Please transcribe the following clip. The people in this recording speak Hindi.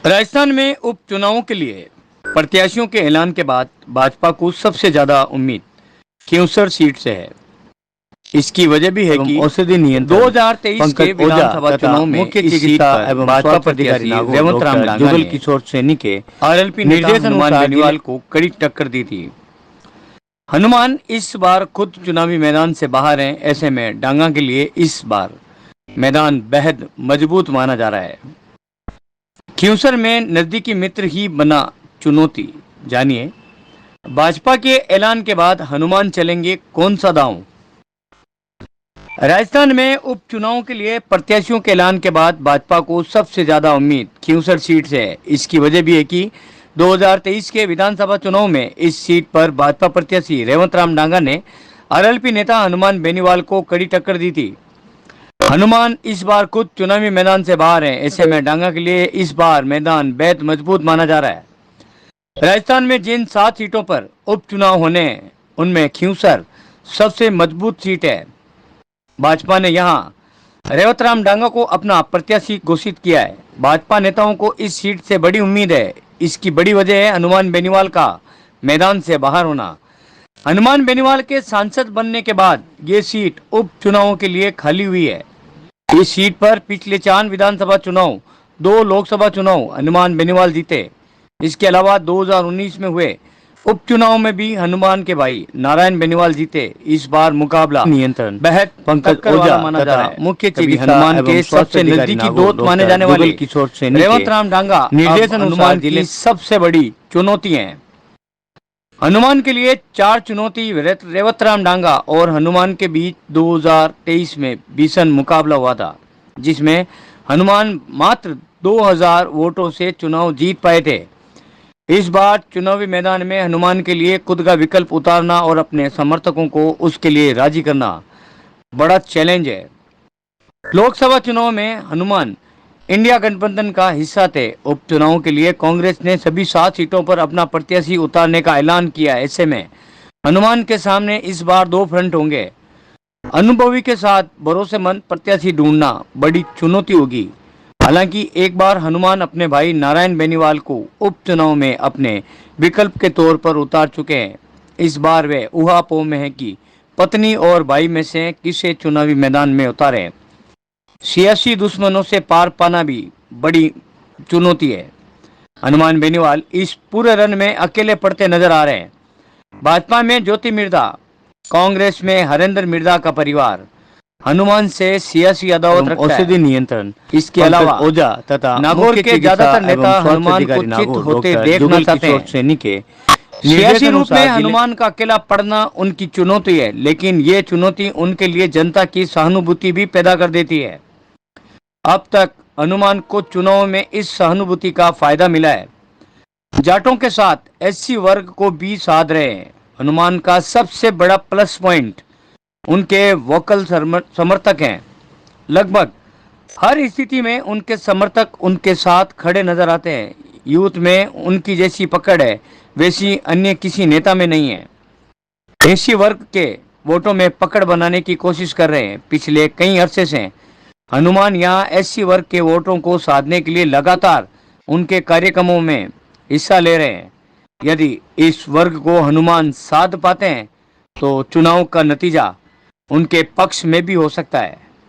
राजस्थान में उपचुनावों के लिए प्रत्याशियों के ऐलान के बाद भाजपा को सबसे ज्यादा उम्मीद क्यूसर सीट से है। इसकी वजह भी है कि औषधि नियंत्रण 2023 के विधानसभा चुनाव में मुख्य इस सीट चिकित्सा पर एवं भाजपा स्वास्थ्य प्रत्याशी अधिकारी रेवंत राम डांगा जुगल ने किशोर सैनी के आरएलपी नेता हनुमान बेनीवाल को कड़ी टक्कर दी थी। हनुमान इस बार खुद चुनावी मैदान से बाहर हैं। ऐसे में डांगा के लिए इस बार मैदान बेहद मजबूत माना जा रहा है। क्यूसर में नजदीकी मित्र ही बना चुनौती। जानिए भाजपा के ऐलान के बाद हनुमान चलेंगे कौन सा दांव। राजस्थान में उपचुनाव के लिए प्रत्याशियों के ऐलान के बाद भाजपा को सबसे ज्यादा उम्मीद क्यूसर सीट से है। इसकी वजह भी है कि 2023 के विधानसभा चुनाव में इस सीट पर भाजपा प्रत्याशी रेवंत राम डांगा ने आरएलपी नेता हनुमान बेनीवाल को कड़ी टक्कर दी थी। हनुमान इस बार खुद चुनावी मैदान से बाहर हैं। ऐसे में डांगा के लिए इस बार मैदान बेहद मजबूत माना जा रहा है। राजस्थान में जिन 7 सीटों पर उपचुनाव होने हैं उनमें खींवसर सबसे मजबूत सीट है। भाजपा ने यहां रेवंत राम डांगा को अपना प्रत्याशी घोषित किया है। भाजपा नेताओं को इस सीट से बड़ी उम्मीद है। इसकी बड़ी वजह है हनुमान बेनीवाल का मैदान से बाहर होना। हनुमान बेनीवाल के सांसद बनने के बाद ये सीट उपचुनावों के लिए खाली हुई है। इस सीट पर पिछले 4 विधानसभा चुनाव, 2 लोकसभा चुनाव हनुमान बेनीवाल जीते। इसके अलावा 2019 में हुए उपचुनाव में भी हनुमान के भाई नारायण बेनीवाल जीते। इस बार मुकाबला नियंत्रण बेहद पंकज ओझा माना जा रहा है। मुख्य चिकित्सा हनुमान के सबसे नजदीकी दोस्त माने जाने वाले किशोर सैनी रेवंत राम डांगा निर्देशन हनुमान की सबसे बड़ी चुनौती है। हनुमान के लिए 4 चुनौती रेवंत राम डांगा और हनुमान के बीच 2023 में भीषण मुकाबला हुआ था, जिसमें हनुमान मात्र 2000 वोटों से चुनाव जीत पाए थे। इस बार चुनावी मैदान में हनुमान के लिए खुद का विकल्प उतारना और अपने समर्थकों को उसके लिए राजी करना बड़ा चैलेंज है। लोकसभा चुनाव में हनुमान इंडिया गठबंधन का हिस्सा थे। उपचुनाव के लिए कांग्रेस ने सभी 7 सीटों पर अपना प्रत्याशी उतारने का ऐलान किया। ऐसे में हनुमान के सामने इस बार 2 फ्रंट होंगे। अनुभवी के साथ भरोसेमंद प्रत्याशी ढूंढना बड़ी चुनौती होगी। हालांकि एक बार हनुमान अपने भाई नारायण बेनीवाल को उपचुनाव में अपने विकल्प के तौर पर उतार चुके हैं। इस बार वे ऊहापोह में है कि पत्नी और भाई में से किसे चुनावी मैदान में उतारें। सियासी दुश्मनों से पार पाना भी बड़ी चुनौती है। हनुमान बेनीवाल इस पूरे रन में अकेले पड़ते नजर आ रहे हैं। भाजपा में ज्योति मिर्धा, कांग्रेस में हरेंद्र मिर्धा का परिवार हनुमान से सियासी अदावत रखता है। औषधि नियंत्रण इसके अलावा ओझा तथा नागौर के ज्यादातर नेता हनुमान को चित होते देखना चाहते हैं। सैनी के सियासी रूप में हनुमान का अकेला पड़ना उनकी चुनौती है, लेकिन ये चुनौती उनके लिए जनता की सहानुभूति भी पैदा कर देती है। अब तक हनुमान को चुनाव में इस सहानुभूति का फायदा मिला है। जाटों के साथ एससी वर्ग को भी साध रहे हैं। हनुमान का सबसे बड़ा प्लस पॉइंट उनके वोकल समर्थक हैं। लगभग हर स्थिति में उनके समर्थक उनके साथ खड़े नजर आते हैं। यूथ में उनकी जैसी पकड़ है वैसी अन्य किसी नेता में नहीं है। एससी वर्ग के वोटों में पकड़ बनाने की कोशिश कर रहे हैं। पिछले कई अरसे से हनुमान यहां एससी वर्ग के वोटों को साधने के लिए लगातार उनके कार्यक्रमों में हिस्सा ले रहे हैं। यदि इस वर्ग को हनुमान साध पाते हैं तो चुनाव का नतीजा उनके पक्ष में भी हो सकता है।